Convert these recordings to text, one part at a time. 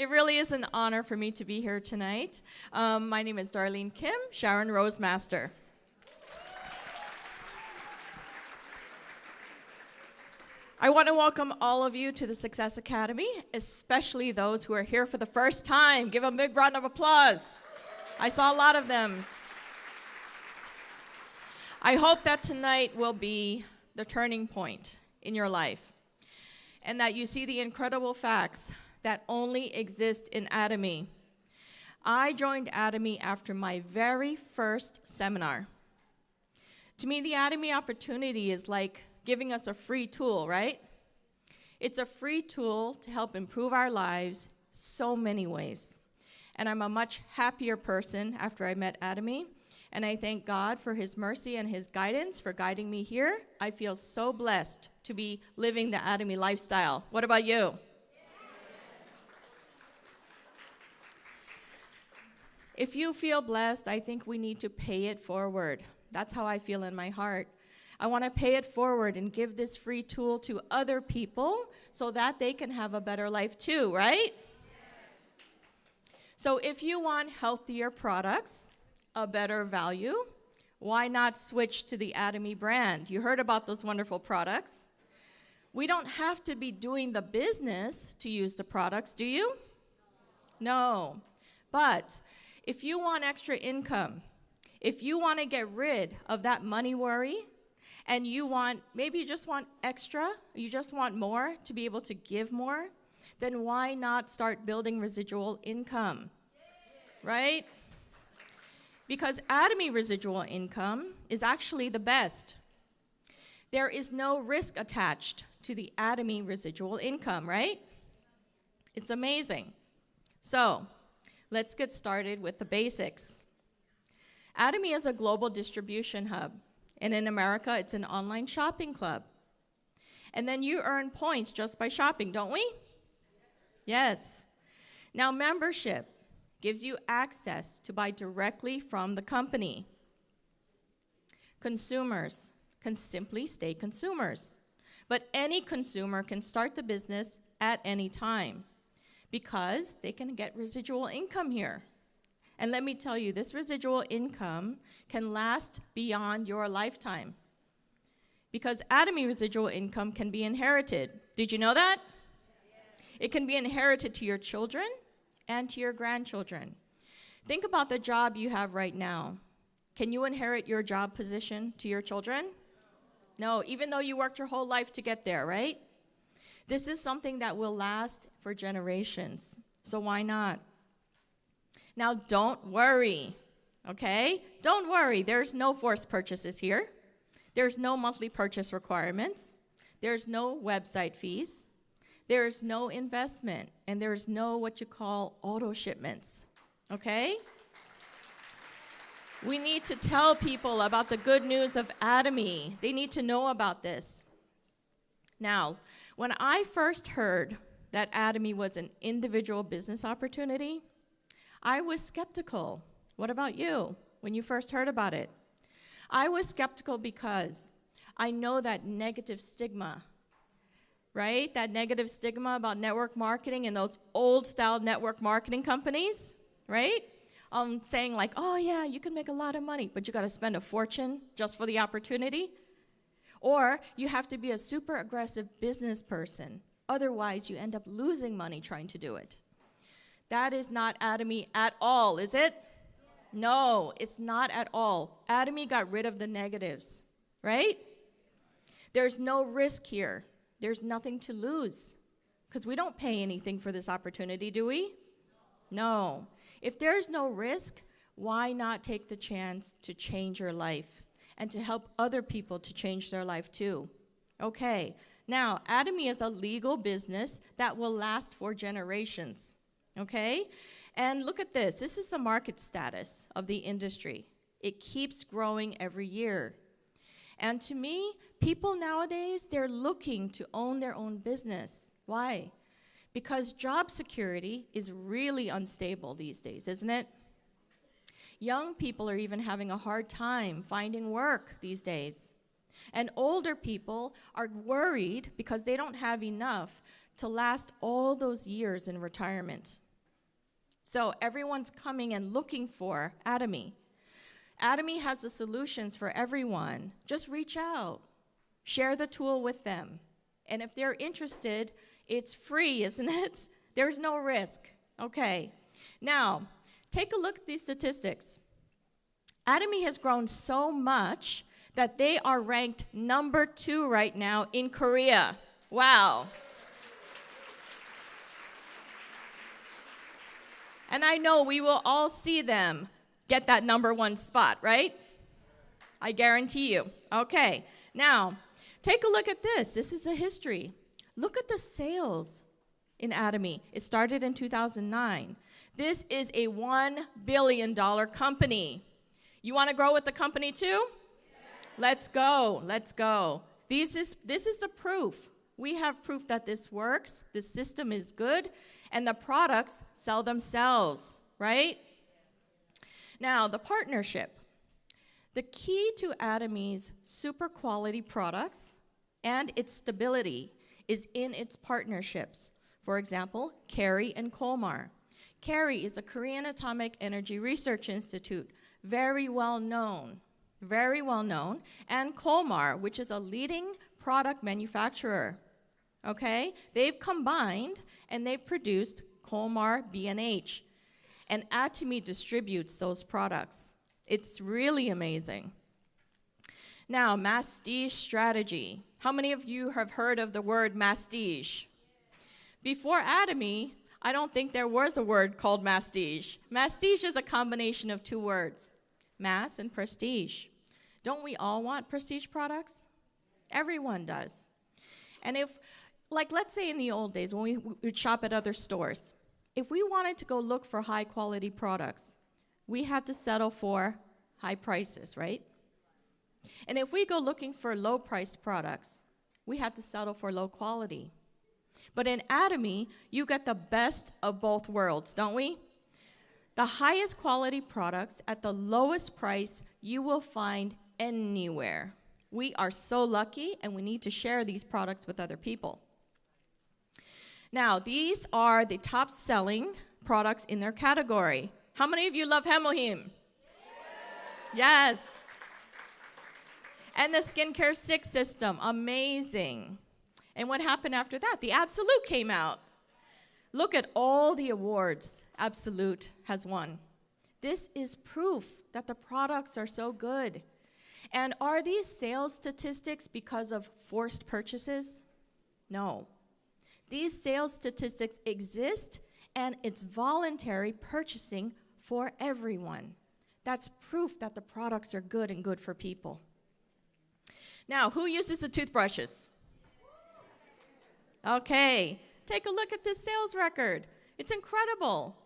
It really is an honor for me to be here tonight. My name is Darlene Kim, Sharon Rose Master. I want to welcome all of you to the Success Academy, especially those who are here for the first time. Give them a big round of applause. I saw a lot of them. I hope that tonight will be the turning point in your life, and that you see the incredible facts that only exist in Atomy. I joined Atomy after my very first seminar. To me, the Atomy opportunity is like giving us a free tool, right? It's a free tool to help improve our lives so many ways. And I'm a much happier person after I met Atomy, and I thank God for his mercy and his guidance for guiding me here. I feel so blessed to be living the Atomy lifestyle. What about you? If you feel blessed, I think we need to pay it forward. That's how I feel in my heart. I want to pay it forward and give this free tool to other people so that they can have a better life too, right? So if you want healthier products, a better value, why not switch to the Atomy brand? You heard about those wonderful products. We don't have to be doing the business to use the products, do you? No. But if you want extra income, if you want to get rid of that money worry, and you want, maybe you just want extra, you just want more to be able to give more, then why not start building residual income, right? Because Atomy residual income is actually the best. There is no risk attached to the Atomy residual income, right? It's amazing. So, let's get started with the basics. Atomy is a global distribution hub, and in America, it's an online shopping club. And then you earn points just by shopping, don't we? Yes. Now, membership gives you access to buy directly from the company. Consumers can simply stay consumers, but any consumer can start the business at any time, because they can get residual income here. And let me tell you, this residual income can last beyond your lifetime, because Atomy residual income can be inherited. Did you know that? It can be inherited to your children and to your grandchildren. Think about the job you have right now. Can you inherit your job position to your children? No, even though you worked your whole life to get there, right? This is something that will last for generations, so why not? Now, don't worry, okay? Don't worry, there's no forced purchases here. There's no monthly purchase requirements. There's no website fees. There's no investment, and there's no what you call auto shipments, okay? We need to tell people about the good news of Atomy. They need to know about this. Now, when I first heard that Atomy was an individual business opportunity, I was skeptical. What about you when you first heard about it? I was skeptical because I know that negative stigma, right? That negative stigma about network marketing and those old-style network marketing companies, right? Saying like, oh yeah, you can make a lot of money, but you gotta spend a fortune just for the opportunity. Or you have to be a super aggressive business person. Otherwise, you end up losing money trying to do it. That is not Atomy at all, is it? No, it's not at all. Atomy got rid of the negatives, right? There's no risk here. There's nothing to lose, because we don't pay anything for this opportunity, do we? No. If there's no risk, why not take the chance to change your life and to help other people to change their life too? Okay, now, Atomy is a legal business that will last for generations. Okay? And look at this. This is the market status of the industry. It keeps growing every year. And to me, people nowadays, they're looking to own their own business. Why? Because job security is really unstable these days, isn't it? Young people are even having a hard time finding work these days. And older people are worried because they don't have enough to last all those years in retirement. So everyone's coming and looking for Atomy. Atomy has the solutions for everyone. Just reach out. Share the tool with them. And if they're interested, it's free, isn't it? There's no risk. Okay. Now, take a look at these statistics. Atomy has grown so much that they are ranked number 2 right now in Korea. Wow. And I know we will all see them get that number 1 spot, right? I guarantee you. Okay. Now, take a look at this. This is the history. Look at the sales in Atomy. It started in 2009. This is a $1 billion company. You want to grow with the company too? Yeah. Let's go. Let's go. This is the proof. We have proof that this works, the system is good, and the products sell themselves, right? Now, the partnership. The key to Atomy's super quality products and its stability is in its partnerships. For example, KERI and Kolmar. KERI is a Korean Atomic Energy Research Institute, very well known, and Kolmar, which is a leading product manufacturer. Okay? They've combined and they've produced Kolmar B&H, and Atomy distributes those products. It's really amazing. Now, Mastership strategy. How many of you have heard of the word Mastership? Before Atomy, I don't think there was a word called Mastership. Mastership is a combination of 2 words, mass and prestige. Don't we all want prestige products? Everyone does. And if, like, let's say in the old days when we would shop at other stores, if we wanted to go look for high quality products, we had to settle for high prices, right? And if we go looking for low priced products, we had to settle for low quality. But in Atomy, you get the best of both worlds, don't we? The highest quality products at the lowest price you will find anywhere. We are so lucky, and we need to share these products with other people. Now, these are the top selling products in their category. How many of you love Hemohim? Yes. And the Skincare 6 system, amazing. And what happened after that? The Absolute came out. Look at all the awards Absolute has won. This is proof that the products are so good. And are these sales statistics because of forced purchases? No. These sales statistics exist, and it's voluntary purchasing for everyone. That's proof that the products are good and good for people. Now, who uses the toothbrushes? Okay, take a look at this sales record. It's incredible.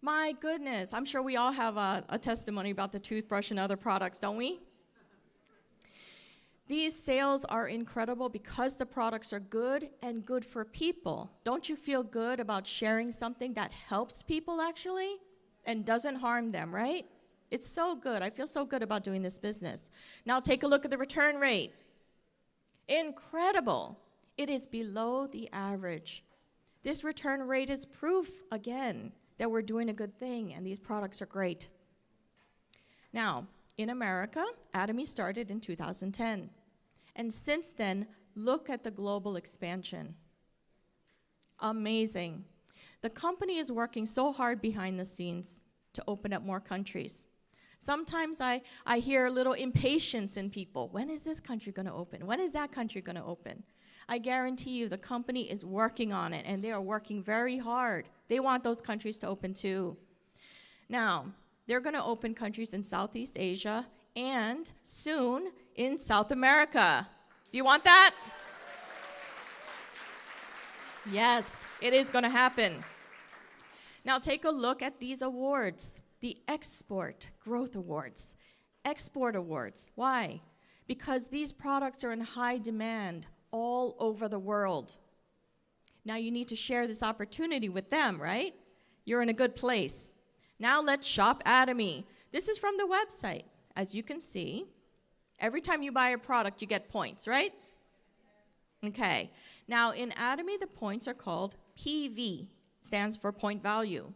My goodness, I'm sure we all have a testimony about the toothbrush and other products, don't we? These sales are incredible because the products are good and good for people. Don't you feel good about sharing something that helps people actually and doesn't harm them, right? It's so good. I feel so good about doing this business. Now take a look at the return rate. Incredible. It is below the average. This return rate is proof, again, that we're doing a good thing and these products are great. Now, in America, Atomy started in 2010. And since then, look at the global expansion. Amazing. The company is working so hard behind the scenes to open up more countries. Sometimes I hear a little impatience in people. When is this country going to open? When is that country going to open? I guarantee you the company is working on it, and they are working very hard. They want those countries to open too. Now, they're going to open countries in Southeast Asia and soon in South America. Do you want that? Yes, it is going to happen. Now take a look at these awards, the Export Growth Awards. Export Awards. Why? Because these products are in high demand all over the world. Now you need to share this opportunity with them, right? You're in a good place. Now let's shop Atomy. This is from the website. As you can see, every time you buy a product, you get points, right? Okay. Now in Atomy, the points are called PV, stands for point value.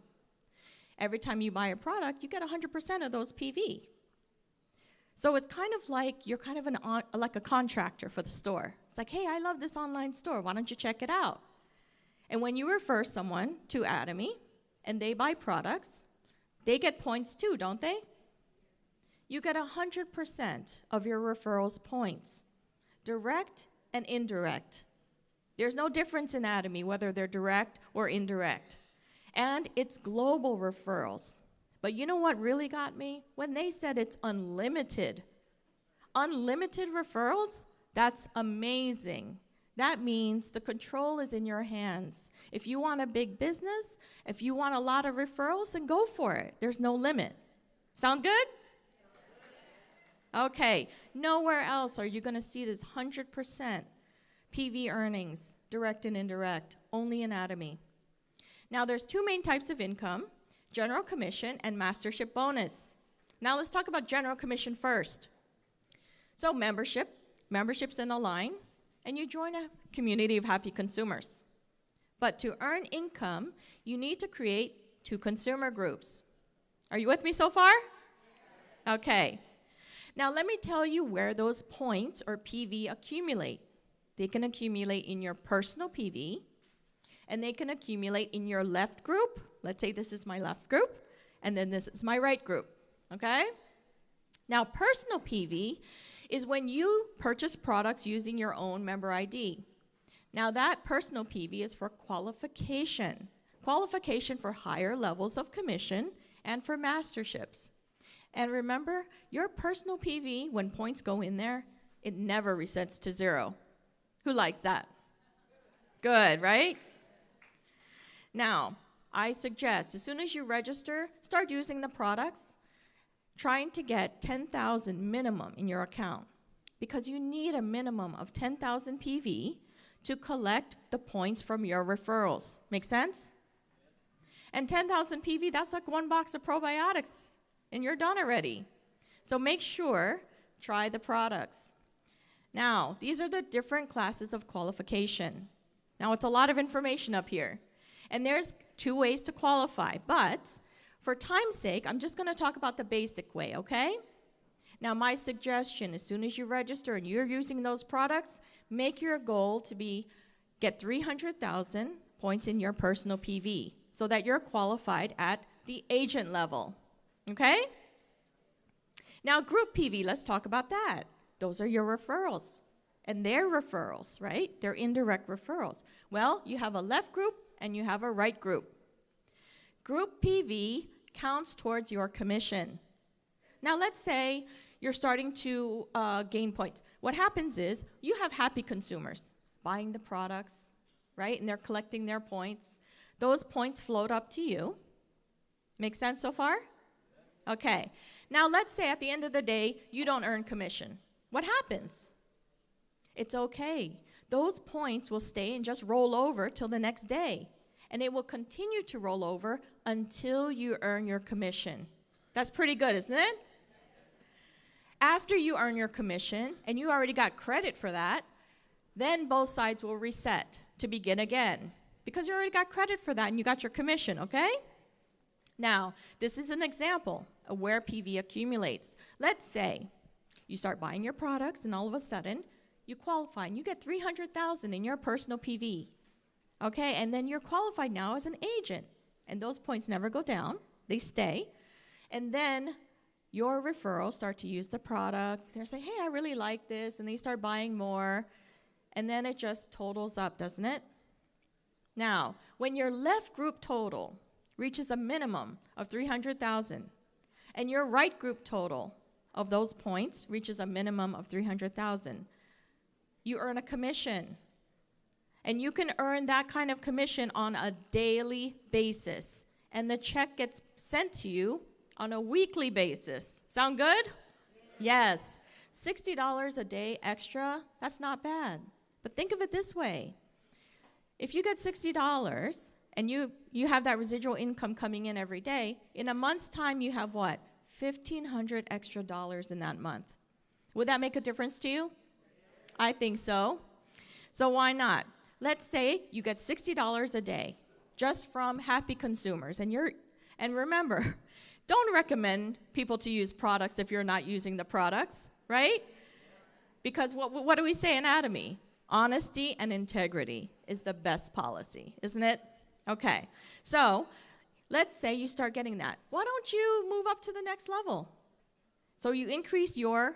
Every time you buy a product, you get 100% of those PV. So it's kind of like you're kind of like a contractor for the store. It's like, hey, I love this online store. Why don't you check it out? And when you refer someone to Atomy and they buy products, they get points too, don't they? You get 100% of your referrals points, direct and indirect. There's no difference in Atomy whether they're direct or indirect. And it's global referrals. But you know what really got me? When they said it's unlimited. Unlimited referrals? That's amazing. That means the control is in your hands. If you want a big business, if you want a lot of referrals, then go for it. There's no limit. Sound good? Okay. Nowhere else are you going to see this 100% PV earnings, direct and indirect, only in Atomy. Now, there's two main types of income, general commission and mastership bonus. Now, let's talk about general commission first. So membership's in a line, and you join a community of happy consumers. But to earn income, you need to create 2 consumer groups. Are you with me so far? Okay. Now, let me tell you where those points or PV accumulate. They can accumulate in your personal PV, and they can accumulate in your left group. Let's say this is my left group, and then this is my right group, okay? Now, personal PV is when you purchase products using your own member ID. Now, that personal PV is for qualification for higher levels of commission and for masterships. And remember, your personal PV, when points go in there, it never resets to 0. Who likes that? Good, right? Now, I suggest as soon as you register, start using the products, trying to get 10,000 minimum in your account, because you need a minimum of 10,000 PV to collect the points from your referrals. Make sense? And 10,000 PV, that's like 1 box of probiotics, and you're done already. So make sure, try the products. Now, these are the different classes of qualification. Now, it's a lot of information up here. And there's 2 ways to qualify, but for time's sake, I'm just going to talk about the basic way, okay? Now, my suggestion, as soon as you register and you're using those products, make your goal to be get 300,000 points in your personal PV so that you're qualified at the agent level, okay? Now, group PV, let's talk about that. Those are your referrals, and they're referrals, right? They're indirect referrals. Well, you have a left group and you have a right group. Group PV counts towards your commission. Now, let's say you're starting to gain points. What happens is you have happy consumers buying the products, right? And they're collecting their points. Those points float up to you. Make sense so far? Okay. Now, let's say at the end of the day, you don't earn commission. What happens? It's okay. Those points will stay and just roll over till the next day. And it will continue to roll over until you earn your commission. That's pretty good, isn't it? After you earn your commission, and you already got credit for that, then both sides will reset to begin again. Because you already got credit for that and you got your commission, okay? Now, this is an example of where PV accumulates. Let's say you start buying your products and all of a sudden you qualify and you get 300,000 in your personal PV. Okay, and then you're qualified now as an agent. And those points never go down, they stay. And then your referrals start to use the products. They're saying, hey, I really like this, and they start buying more. And then it just totals up, doesn't it? Now, when your left group total reaches a minimum of 300,000, and your right group total of those points reaches a minimum of 300,000, you earn a commission. And you can earn that kind of commission on a daily basis. And the check gets sent to you on a weekly basis. Sound good? Yes. $60 a day extra, that's not bad. But think of it this way. If you get $60 and you have that residual income coming in every day, in a month's time you have what? $1,500 extra dollars in that month. Would that make a difference to you? I think so. So why not? Let's say you get $60 a day just from happy consumers, and And remember, don't recommend people to use products if you're not using the products, right? Because what do we say in Atomy? Honesty and integrity is the best policy, isn't it? Okay, so let's say you start getting that. Why don't you move up to the next level? So you increase your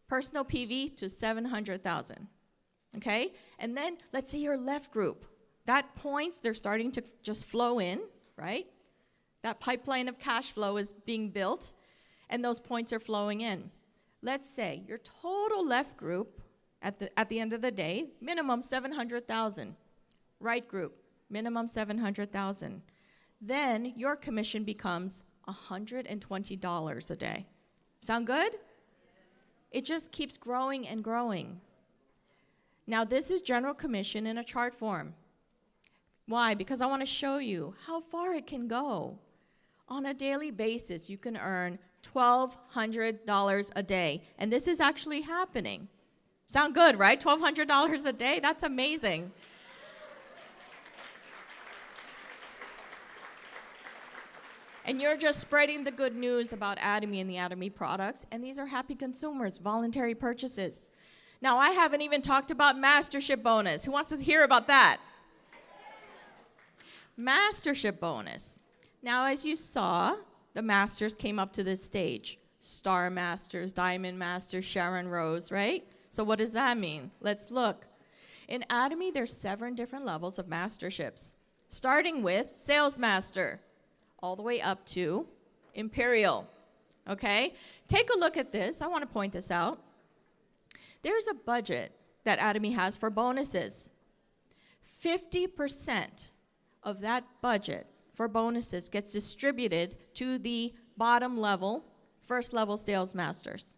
personal PV to 700,000, okay? And then let's say your left group. That points, they're starting to just flow in, right? That pipeline of cash flow is being built, and those points are flowing in. Let's say your total left group at the end of the day, minimum 700,000. Right group, minimum 700,000. Then your commission becomes $120 a day. Sound good? It just keeps growing and growing. Now this is general commission in a chart form. Why? Because I want to show you how far it can go. On a daily basis, you can earn $1,200 a day. And this is actually happening. Sound good, right? $1,200 a day? That's amazing. And you're just spreading the good news about Atomy and the Atomy products. And these are happy consumers, voluntary purchases. Now, I haven't even talked about Mastership bonus. Who wants to hear about that? Mastership bonus. Now, as you saw, the masters came up to this stage. Star Masters, Diamond Masters, Sharon Rose, right? So what does that mean? Let's look. In Atomy, there's 7 different levels of masterships, starting with Sales Master, all the way up to Imperial, okay? Take a look at this. I want to point this out. There's a budget that Atomy has for bonuses. 50% of that budget for bonuses gets distributed to the bottom level, first level sales masters.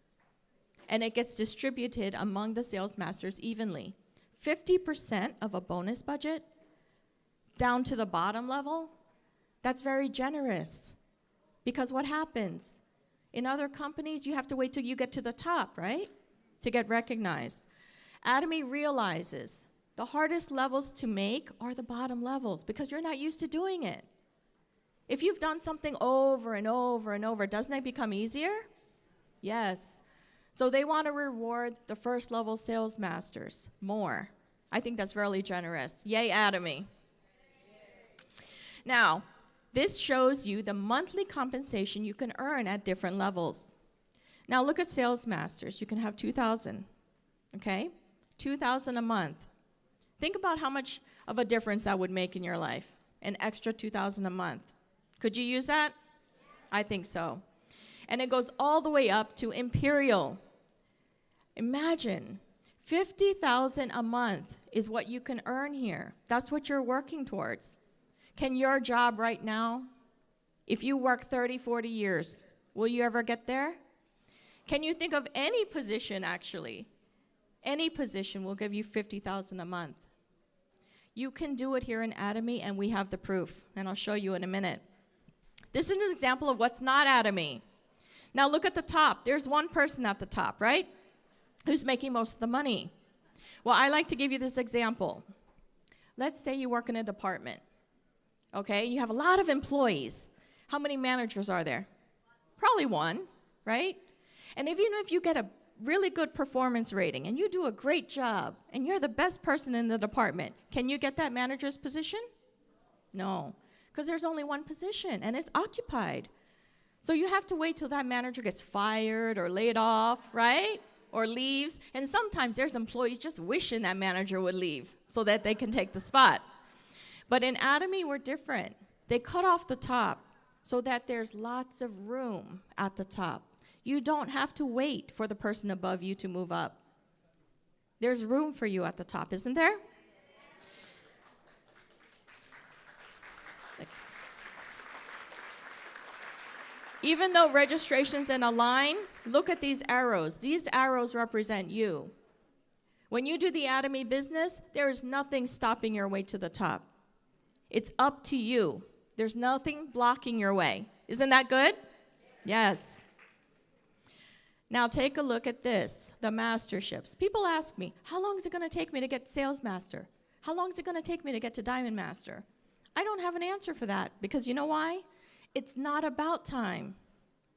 And it gets distributed among the sales masters evenly. 50% of a bonus budget down to the bottom level, that's very generous. Because what happens? In other companies, you have to wait till you get to the top, right? To get recognized. Atomy realizes the hardest levels to make are the bottom levels because you're not used to doing it. If you've done something over and over and over, doesn't it become easier? Yes. So they want to reward the first level sales masters more. I think that's really generous. Yay, Atomy. Now, this shows you the monthly compensation you can earn at different levels. Now look at sales masters. You can have 2,000, okay? 2,000 a month. Think about how much of a difference that would make in your life. An extra 2,000 a month. Could you use that? I think so. And it goes all the way up to Imperial. Imagine, 50,000 a month is what you can earn here. That's what you're working towards. Can your job right now, if you work 30, 40 years, will you ever get there? Can you think of any position, actually? Any position will give you 50,000 a month. You can do it here in Atomy, and we have the proof, and I'll show you in a minute. This is an example of what's not Atomy. Now look at the top. There's one person at the top, right? Who's making most of the money. Well, I like to give you this example. Let's say you work in a department, okay? You have a lot of employees. How many managers are there? Probably one, right? And even if you get a really good performance rating and you do a great job and you're the best person in the department, can you get that manager's position? No, because there's only one position and it's occupied. So you have to wait till that manager gets fired or laid off, right? Or leaves. And sometimes there's employees just wishing that manager would leave so that they can take the spot. But in Atomy, we're different. They cut off the top so that there's lots of room at the top. You don't have to wait for the person above you to move up. There's room for you at the top, isn't there? Even though registration's in a line, look at these arrows. These arrows represent you. When you do the Atomy business, there is nothing stopping your way to the top. It's up to you. There's nothing blocking your way. Isn't that good? Yes. Now take a look at this, the masterships. People ask me, how long is it going to take me to get sales master? How long is it going to take me to get to diamond master? I don't have an answer for that, because you know why? It's not about time.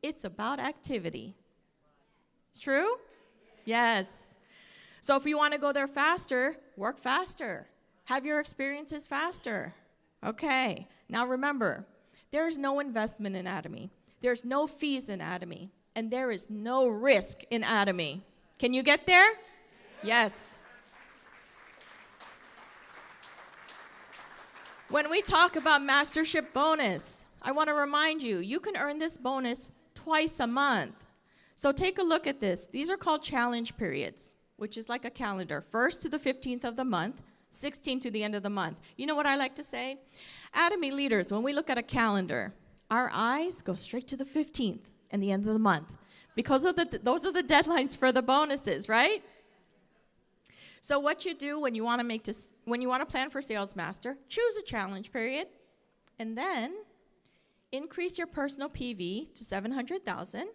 It's about activity. It's true? Yes. So if you want to go there faster, work faster. Have your experiences faster. Okay. Now remember, there's no investment in Atomy. There's no fees in Atomy. And there is no risk in Atomy. Can you get there? Yes. When we talk about Mastership bonus, I want to remind you, you can earn this bonus twice a month. So take a look at this. These are called challenge periods, which is like a calendar. 1st to the 15th of the month, 16th to the end of the month. You know what I like to say? Atomy leaders, when we look at a calendar, our eyes go straight to the 15th and the end of the month, because of those are the deadlines for the bonuses, right? So what you do when you want to plan for Sales Master, choose a challenge period, and then increase your personal PV to 700,000,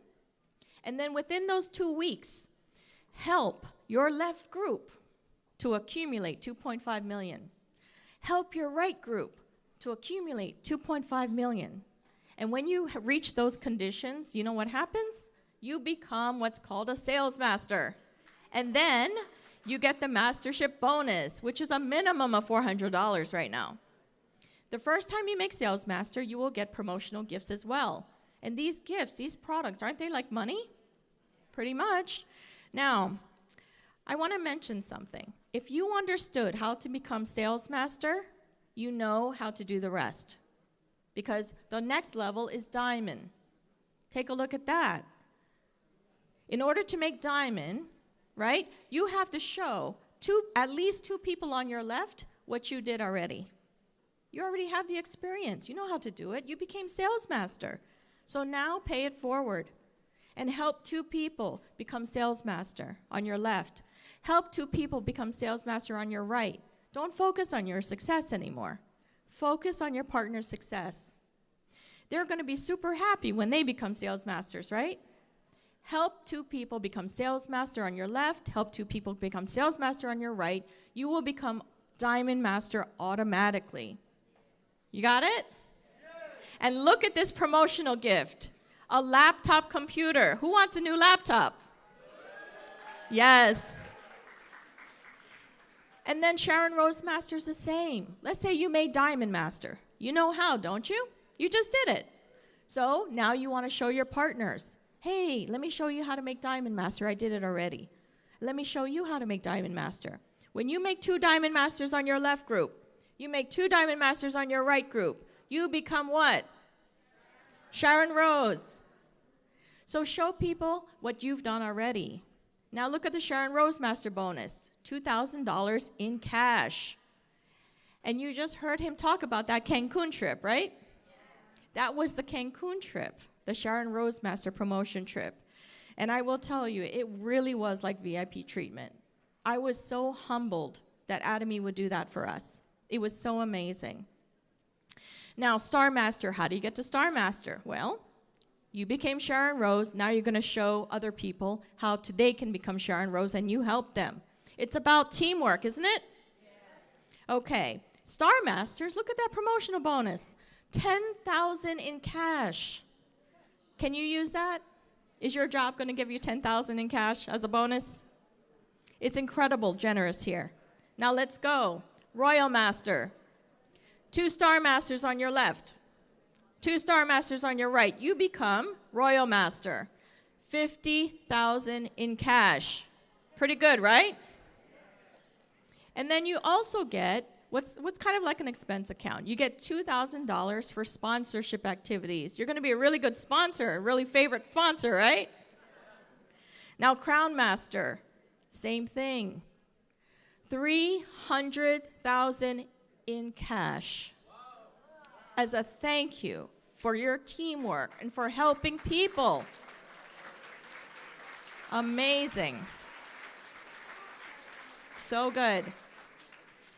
and then within those 2 weeks, help your left group to accumulate 2.5 million. Help your right group to accumulate 2.5 million. And when you reach those conditions, you know what happens? You become what's called a sales master. And then you get the Mastership bonus, which is a minimum of $400 right now. The first time you make Sales Master, you will get promotional gifts as well. And these gifts, these products, aren't they like money? Pretty much. Now, I want to mention something. If you understood how to become Sales Master, you know how to do the rest. Because the next level is Diamond. Take a look at that. In order to make Diamond, right, you have to show at least 2 people on your left what you did already. You already have the experience. You know how to do it. You became Sales Master. So now pay it forward and help 2 people become Sales Master on your left. Help 2 people become Sales Master on your right. Don't focus on your success anymore. Focus on your partner's success. They're going to be super happy when they become Sales Masters, right? Help 2 people become Sales Master on your left. Help 2 people become Sales Master on your right. You will become Diamond Master automatically. You got it? And look at this promotional gift. A laptop computer. Who wants a new laptop? Yes. And then Sharon Rose Master's the same. Let's say you made Diamond Master. You know how, don't you? You just did it. So now you want to show your partners. Hey, let me show you how to make Diamond Master. I did it already. Let me show you how to make Diamond Master. When you make 2 Diamond Masters on your left group, you make 2 Diamond Masters on your right group, you become what? Sharon Rose. So show people what you've done already. Now look at the Sharon Rose Master bonus, $2,000 in cash. And you just heard him talk about that Cancun trip, right? That was the Cancun trip, the Sharon Rose Master promotion trip. And I will tell you, it really was like VIP treatment. I was so humbled that Atomy would do that for us. It was so amazing. Now, Star Master, how do you get to Star Master? Well, you became Sharon Rose. Now you're going to show other people how they can become Sharon Rose, and you help them. It's about teamwork, isn't it? Yeah. Okay. Star Masters, look at that promotional bonus. $10,000 in cash. Can you use that? Is your job going to give you $10,000 in cash as a bonus? It's incredible, generous here. Now let's go. Royal Master. 2 Star Masters on your left. 2 Star Masters on your right. You become Royal Master. $50,000 in cash. Pretty good, right? And then you also get what's kind of like an expense account. You get $2,000 for sponsorship activities. You're going to be a really good sponsor, a really favorite sponsor, right? Now, Crown Master, same thing. $300,000 in cash as a thank you for your teamwork and for helping people. Amazing. So good.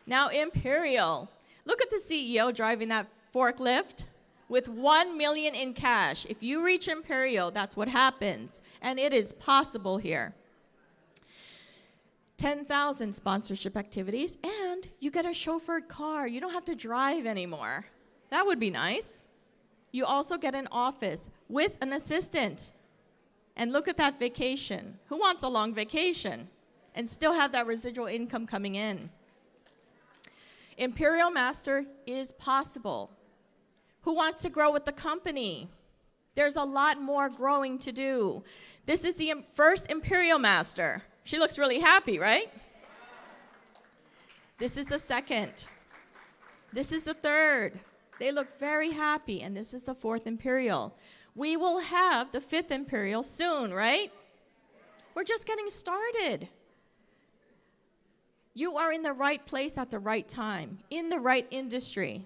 Now, Imperial. Look at the CEO driving that forklift with $1 million in cash. If you reach Imperial, that's what happens. And it is possible here. 10,000 sponsorship activities, and you get a chauffeured car. You don't have to drive anymore. That would be nice. You also get an office with an assistant. And look at that vacation. Who wants a long vacation and still have that residual income coming in? Imperial Master is possible. Who wants to grow with the company? There's a lot more growing to do. This is the first Imperial Master. She looks really happy, right? This is the second. This is the third. They look very happy, and this is the fourth Imperial. We will have the fifth Imperial soon, right? We're just getting started. You are in the right place at the right time, in the right industry.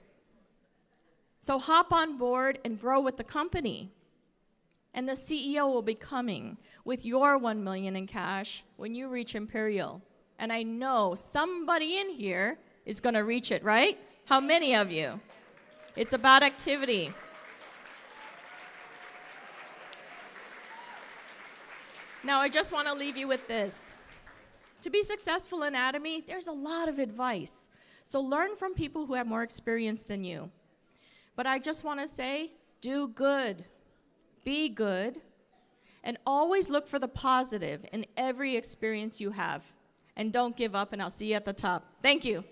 So hop on board and grow with the company. And the CEO will be coming with your $1 million in cash when you reach Imperial. And I know somebody in here is going to reach it, right? How many of you? It's about activity. Now, I just want to leave you with this. To be successful in Atomy, there's a lot of advice. So learn from people who have more experience than you. But I just want to say, do good, be good, and always look for the positive in every experience you have. And don't give up, and I'll see you at the top. Thank you.